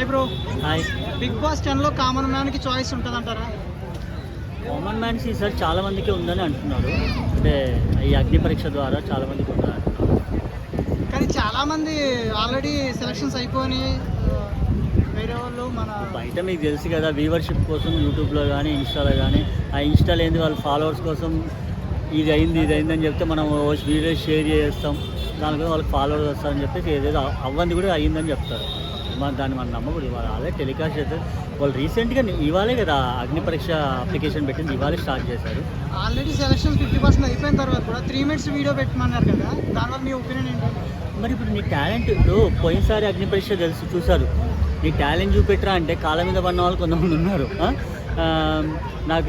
Hi bro. Hi. Big boss 10లో common మ్యాన్కి choice ఉంటుందంటారా? కామన్ మ్యాన్స్ ఈసారి చాలా మందికి ఉందని అంటున్నారు. అంటే ఈ అగ్ని పరీక్ష ద్వారా చాలా మందికి ఉందని అంటున్నారు. కానీ చాలామంది ఆల్రెడీ సెలక్షన్స్ అయిపోయి వేరే వాళ్ళు మన బయట మీకు తెలుసు కదా, వ్యూవర్షిప్ కోసం యూట్యూబ్లో కానీ ఇన్స్టాలో కానీ, ఆ ఇన్స్టాలో ఏంది వాళ్ళ ఫాలోవర్స్ కోసం ఇది అయింది అని చెప్తే మనం వీడియో షేర్ చేస్తాం, దానికోసం వాళ్ళకి ఫాలోవర్స్ వస్తారని చెప్పేసి ఏదేదో అవ్వంది కూడా అయ్యిందని చెప్తారు. దాన్ని మనం నమ్మకూడదు. ఇవాళ అదే టెలికాస్ట్ చేస్తే వాళ్ళు రీసెంట్గా ఇవాళే కదా అగ్ని పరీక్ష అప్లికేషన్ పెట్టింది, ఇవాళే స్టార్ట్ చేశారు. ఆల్రెడీ సెలక్షన్ 50% అయిపోయిన తర్వాత కూడా 3 minutes వీడియో పెట్టమన్నారు కదా, దానివల్ల మీ ఒపీనియన్ ఏంటి? మరి ఇప్పుడు నీ టాలెంట్, ఇప్పుడు పోయినసారి అగ్ని పరీక్ష చూశారు, నీ టాలెంట్ చూపెట్టరా అంటే కాళ్ళ మీద పడిన వాళ్ళు కొంతమంది ఉన్నారు. నాకు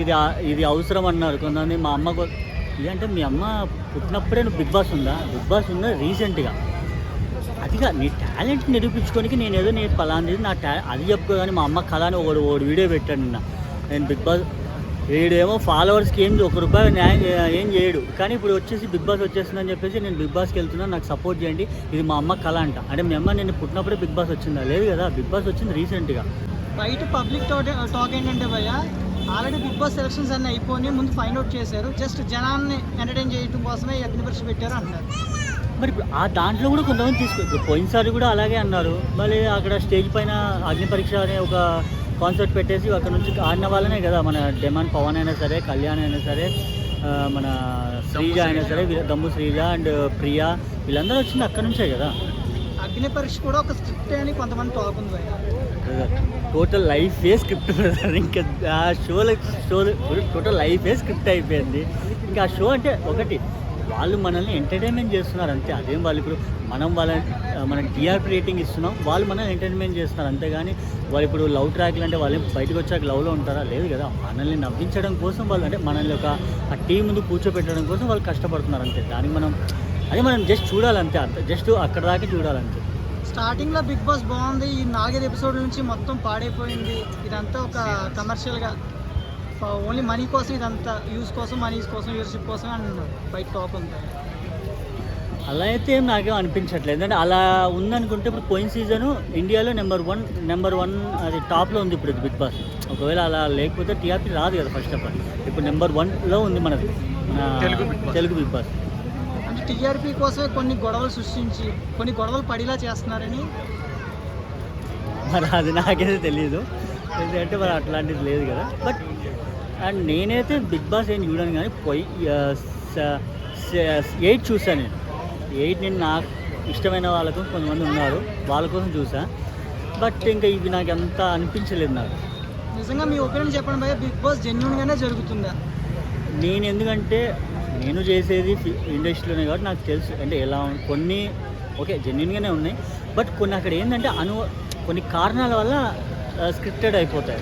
ఇది అవసరం అన్నారు కొంతమంది. మా అమ్మ ఇదంటే మీ అమ్మ పుట్టినప్పుడే నువ్వు బిగ్ బాస్ ఉందా రీసెంట్గా అదిగా నీ టాలెంట్ నిరూపించుకోనికి నేను పలాంది నా అది చెప్పుకో. కానీ మా అమ్మ కళ అని ఒకడు వీడియో పెట్టాడు నిన్న. నేను బిగ్ బాస్ వీడేమో ఫాలోవర్స్కి ₹1 న్యాయం ఏం చేయడు, కానీ ఇప్పుడు వచ్చేసి బిగ్ బాస్ వచ్చేస్తుందని చెప్పేసి నేను బిగ్ బాస్కి వెళ్తున్నాను, నాకు సపోర్ట్ చేయండి, ఇది మా అమ్మ కళ అంట. అంటే మీ అమ్మ నేను పుట్టినప్పుడే బిగ్ బాస్ వచ్చిందా? లేదు కదా, బిగ్ బాస్ వచ్చింది రీసెంట్గా. బయట పబ్లిక్ టాక్ ఏంటంటే భయ్య, ఆల్రెడీ బిగ్ బాస్ సెలక్షన్స్ అన్నీ అయిపోయి ముందు ఫైండ్ అవుట్ చేశారు, జస్ట్ జనాన్ని ఎంటర్టైన్ చేయడం కోసమే అగ్ని పరీక్ష పెట్టారు అంటారు. మరి ఇప్పుడు ఆ దాంట్లో కూడా కొంతమంది పోయినసారి కూడా అలాగే అన్నారు. మళ్ళీ అక్కడ స్టేజ్ పైన అగ్ని పరీక్ష అనే ఒక కాన్సర్ట్ పెట్టేసి అక్కడ నుంచి ఆడిన వాళ్ళనే కదా, మన డెమాన్ పవన్ అయినా సరే, కళ్యాణ్ అయినా సరే, మన శ్రీజ అయినా సరే, దమ్ము శ్రీజ అండ్ ప్రియా, వీళ్ళందరూ వచ్చింది అక్కడ నుంచే కదా. అగ్ని పరీక్ష కూడా ఒక స్క్రిప్ట్ అని కొంతమంది టాక్ ఉంది. టోటల్ లైఫే స్క్రిప్ట్. ఇంకా ఆ షో టోటల్ లైఫే స్క్రిప్ట్ అయిపోయింది. ఇంకా ఆ షో అంటే ఒకటి, వాళ్ళు మనల్ని ఎంటర్టైన్మెంట్ చేస్తున్నారు అంతే. అదేం వాళ్ళు ఇప్పుడు మన టీఆర్పీ రేటింగ్ ఇస్తున్నాం, వాళ్ళు మనల్ని ఎంటర్టైన్మెంట్ చేస్తున్నారు అంతేగాని వాళ్ళు ఇప్పుడు లవ్ ట్రాక్లు అంటే వాళ్ళు బయటకు వచ్చాక లవ్లో ఉంటారా? లేదు కదా. మనల్ని నవ్వించడం కోసం వాళ్ళు, అంటే మనల్ని ఒక ఆ టీం ముందు కూర్చోపెట్టడం కోసం వాళ్ళు కష్టపడుతున్నారు అంతే. దానికి మనం జస్ట్ చూడాలంతే, జస్ట్ అక్కడ దాకా చూడాలంతే. స్టార్టింగ్లో బిగ్ బాస్ బాగుంది, ఈ 4-5 ఎపిసోడ్ల నుంచి మొత్తం పాడైపోయింది, ఇదంతా ఒక కమర్షియల్గా ఓన్లీ మనీ కోసం, ఇదంతా యూస్ కోసం, మనీస్ కోసం, వ్యూవర్షిప్ కోసం అని బయట టాక్ ఉంది. అలా అయితే ఏం నాకేం అనిపించట్లేదు. ఎందుకంటే అలా ఉందనుకుంటే ఇప్పుడు పోయిన సీజను ఇండియాలో నెంబర్ వన్ అది టాప్లో ఉంది ఇప్పుడు బిగ్ బాస్. ఒకవేళ అలా లేకపోతే టీఆర్పీ రాదు కదా ఫస్ట్ ఆఫ్ ఆల్. ఇప్పుడు నెంబర్ 1లో ఉంది మనది తెలుగు బిగ్ బాస్. అంటే టీఆర్పీ కోసమే కొన్ని గొడవలు సృష్టించి కొన్ని గొడవలు పడేలా చేస్తున్నారని. మరి అది నాకైతే తెలియదు, ఎందుకంటే మరి అట్లాంటిది లేదు కదా. బట్ అండ్ నేనైతే బిగ్ బాస్ ఏం చూడాను, కానీ 8 చూసాను నేను. 8 నేను నాకు ఇష్టమైన వాళ్ళకు కొంతమంది ఉన్నారు, వాళ్ళ కోసం చూసా. బట్ ఇంకా ఇవి నాకు అంత అనిపించలేదు నాకు. నిజంగా మీ ఒపీనియన్ చెప్పండి భయ్య, బిగ్ బాస్ జెన్యూన్గానే జరుగుతుందా? నేను ఎందుకంటే నేను చేసేది ఇండస్ట్రీలోనే కాబట్టి నాకు తెలుసు అంటే ఎలా కొన్ని ఓకే జెన్యూన్గానే ఉన్నాయి. బట్ కొన్ని అక్కడ ఏంటంటే కొన్ని కారణాల వల్ల స్క్రిప్టెడ్ అయిపోతాయి.